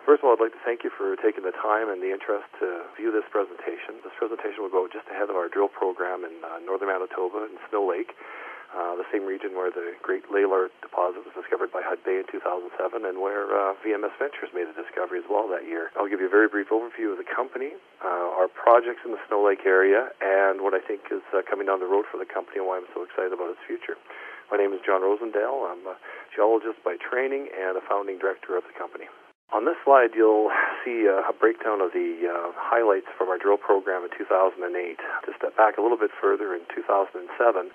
First of all, I'd like to thank you for taking the time and the interest to view this presentation. This presentation will go just ahead of our drill program in northern Manitoba in Snow Lake, the same region where the great Lalor deposit was discovered by Hud Bay in 2007 and where VMS Ventures made a discovery as well that year. I'll give you a very brief overview of the company, our projects in the Snow Lake area, and what I think is coming down the road for the company and why I'm so excited about its future. My name is John Roozendaal. I'm a geologist by training and a founding director of the company. On this slide, you'll see a breakdown of the highlights from our drill program in 2008. To step back a little bit further, in 2007,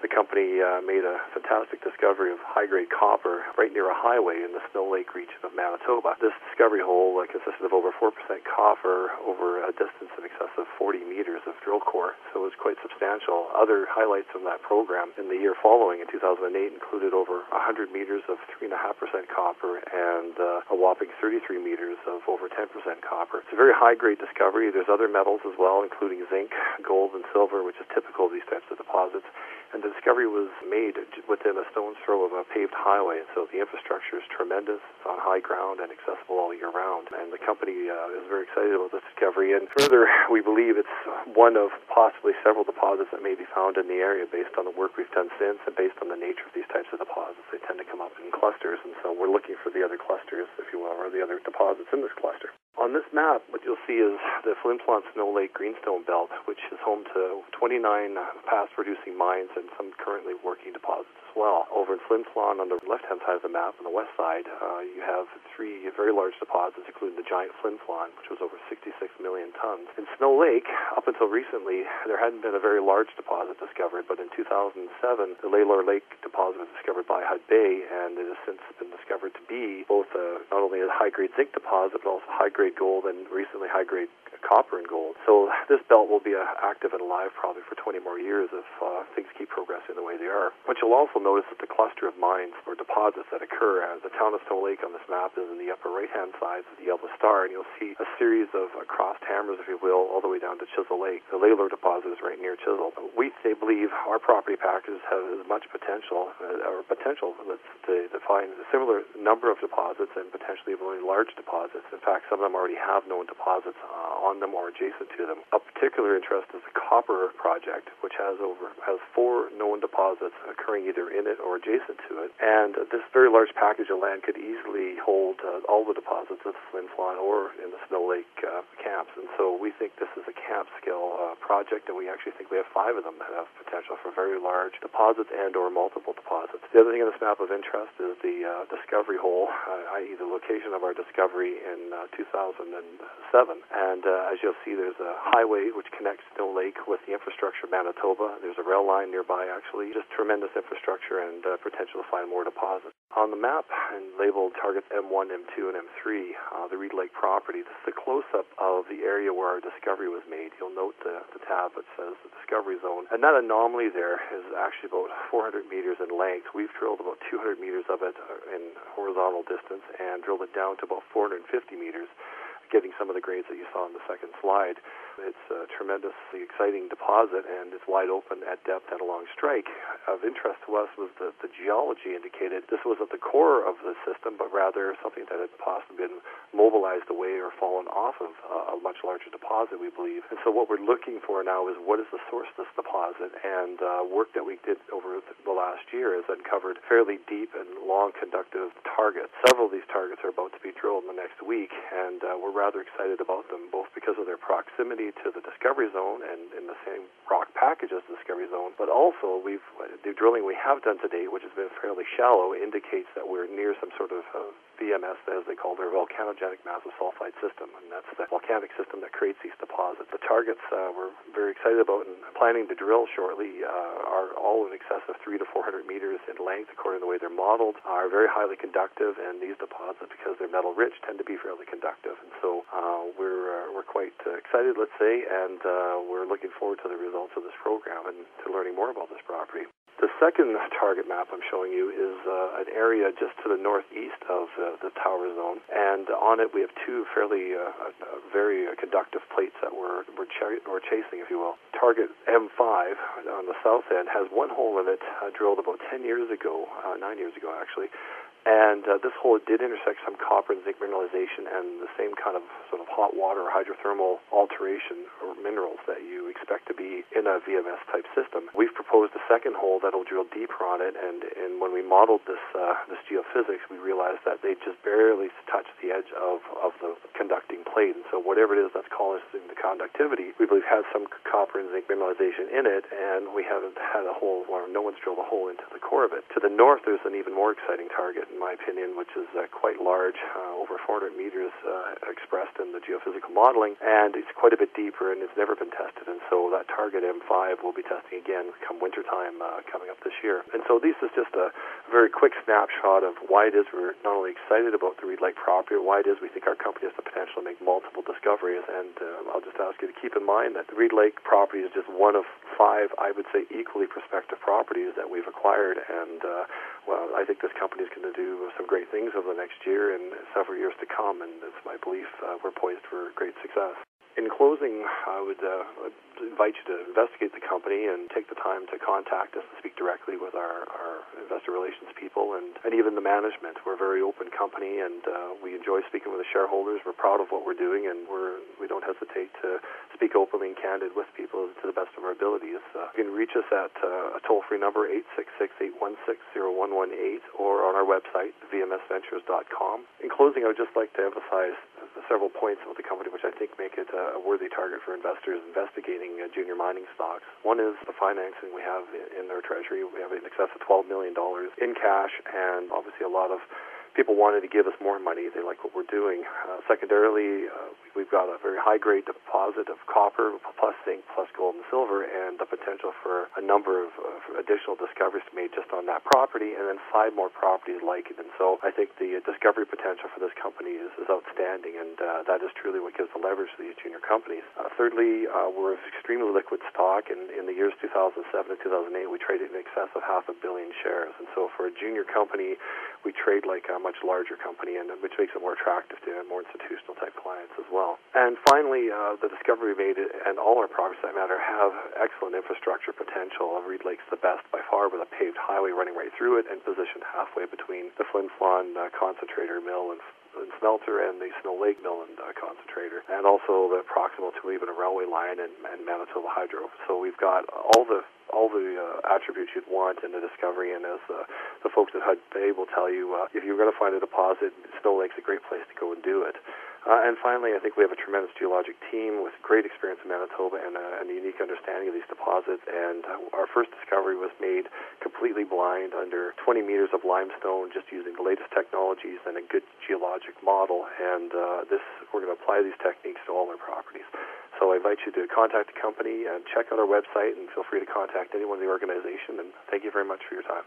the company made a fantastic discovery of high-grade copper right near a highway in the Snow Lake region of Manitoba. This discovery hole consisted of over 4% copper over a distance in excess of 40 meters of drill core, so it was quite substantial. Other highlights from that program in the year following, in 2008, included over 100 meters of 3.5% copper and a whopping 33 meters of over 10% copper. It's a very high-grade discovery. There's other metals as well, including zinc, gold, and silver, which is typical of these types of deposits. And the discovery was made within a stone's throw of a paved highway, and so the infrastructure is tremendous. It's on high ground and accessible all year round. And the company is very excited about this discovery. And further, we believe it's one of possibly several deposits that may be found in the area based on the work we've done since and based on the nature of these types of deposits. They tend to come up in clusters, and so we're looking for the other clusters, if you will, or the other deposits in this cluster. On this map, what you'll see is the Flin Flon Snow Lake Greenstone Belt, which is home to 29 past-producing mines and some currently working deposits as well. Over in Flin Flon, on the left-hand side of the map, on the west side, you have three very large deposits, including the giant Flin Flon, which was over 66 million tons. In Snow Lake, up until recently, there hadn't been a very large deposit discovered, but in 2007, the Lalor Lake deposit was discovered by Hud Bay, and it has since been discovered to be both not only a high-grade zinc deposit, but also high-grade gold and recently high-grade copper and gold. So this belt will be active and alive probably for 20 more years if things keep progressing the way they are. What you'll also notice is the cluster of mines or deposits that occur. The town of Snow Lake on this map is in the upper right-hand side of the yellow star, and you'll see a series of crossed hammers, if you will, all the way down to Chisel Lake. The Lalor deposit is right near Chisel. They believe our property packages have as much potential, to find a similar number of deposits and potentially really large deposits. In fact, some of them already have known deposits on them or adjacent to them. Of particular interest is the copper project, which has 4 known deposits occurring either in it or adjacent to it. And this very large package of land could easily hold all the deposits of Flin Flon or in the Snow Lake camps. And so we think this is a camp-scale project, and we actually think we have 5 of them that have potential for very large deposits and or multiple deposits. The other thing in this map of interest is the discovery hole, i.e. the location of our discovery in 2007. And as you'll see, there's a highway which connects Snow Lake with the infrastructure of Manitoba. There's a rail line nearby, actually. Just tremendous infrastructure and potential to find more deposits. On the map, and labeled targets M1, M2, and M3, the Reed Lake property, this is a close-up of the area where our discovery was made. You'll note the tab that says the discovery zone. And that anomaly there is actually about 400 meters in length. We've drilled about 200 meters of it in horizontal distance and drilled it down to about 450 meters, getting some of the grades that you saw on the second slide. It's a tremendously exciting deposit, and it's wide open at depth and along strike. Of interest to us was the geology indicated this was at the core of the system, but rather something that had possibly been mobilized away or fallen off of a much larger deposit, we believe. And so what we're looking for now is what is the source of this deposit, and work that we did over the last year has uncovered fairly deep and long conductive targets. Several of these targets are about to be drilled in the next week, and we're rather excited about them, both because of their proximity to the discovery zone and in the same rock package as the discovery zone, but also the drilling we have done to date, which has been fairly shallow, indicates that we're near some sort of VMS, as they call their volcanogenic massive sulfide system, and that's the volcanic system that creates these deposits. The targets we're very excited about and planning to drill shortly are all in excess of 300 to 400 meters in length, according to the way they're modeled, are very highly conductive, and these deposits, because they're metal rich, tend to be fairly conductive. And so we're quite excited, let's say, and we're looking forward to the results of this program and to learning more about this property. The second target map I'm showing you is an area just to the northeast of the tower zone, and on it we have 2 fairly very conductive plates that we're chasing, if you will. Target M5 on the south end has 1 hole in it drilled about 10 years ago, 9 years ago actually, And this hole did intersect some copper and zinc mineralization and the same kind of sort of hot water or hydrothermal alteration or minerals that you expect to be in a VMS type system. We've proposed a second hole that'll drill deeper on it, and when we modeled this geophysics, we realized that they just barely touched the edge of the conducting plate. And so whatever it is that's causing the conductivity, we believe has some copper and zinc mineralization in it, and we haven't had a hole, or no one's drilled a hole into the core of it. To the north, there's an even more exciting target, in my opinion, which is quite large, over 400 meters expressed in the geophysical modeling, and it's quite a bit deeper, and it's never been tested. And so that target M5 will be testing again come wintertime coming up this year. And so this is just a very quick snapshot of why it is we're not only excited about the Reed Lake property, why it is we think our company has the potential to make multiple discoveries. And I'll just ask you to keep in mind that the Reed Lake property is just one of 5, I would say, equally prospective properties that we've acquired. And well, I think this company is going to do some great things over the next year and several years to come, and it's my belief we're poised for great success. In closing, I would invite you to investigate the company and take the time to contact us and speak directly with our investor relations people and even the management. We're a very open company, and we enjoy speaking with the shareholders. We're proud of what we're doing, and we don't hesitate to speak openly and candid with people to the best of our abilities. You can reach us at a toll-free number, 866-816-0118, or on our website, vmsventures.com. In closing, I would just like to emphasize several points about the company which I think make it a worthy target for investors investigating junior mining stocks. One is the financing we have in our treasury. We have in excess of $12 million in cash, and obviously a lot of people wanted to give us more money. They like what we're doing. Secondarily, we've got a very high-grade deposit of copper plus zinc plus gold and silver, and the potential for a number of additional discoveries made just on that property, and then 5 more properties like it. And so I think the discovery potential for this company is outstanding, and that is truly what gives the leverage to these junior companies. Thirdly, we're an extremely liquid stock, and in the years 2007 and 2008, we traded in excess of 500 million shares. And so for a junior company, we trade like a much larger company, and which makes it more attractive to more institutional type clients as well. And finally, the discovery we made, and all our properties that matter, have excellent infrastructure potential. Reed Lake's the best by far, with a paved highway running right through it and positioned halfway between the Flin Flon concentrator mill and smelter and the Snow Lake mill and concentrator, and also the proximal to even a railway line and Manitoba Hydro. So we've got all the attributes you'd want in a discovery, and as the folks at Hud Bay will tell you, if you're going to find a deposit, Snow Lake's a great place to go and do it. And finally, I think we have a tremendous geologic team with great experience in Manitoba and a unique understanding of these deposits. And our first discovery was made completely blind under 20 meters of limestone, just using the latest technologies and a good geologic model. And we're going to apply these techniques to all our properties. So I invite you to contact the company and check out our website, and feel free to contact anyone in the organization. And thank you very much for your time.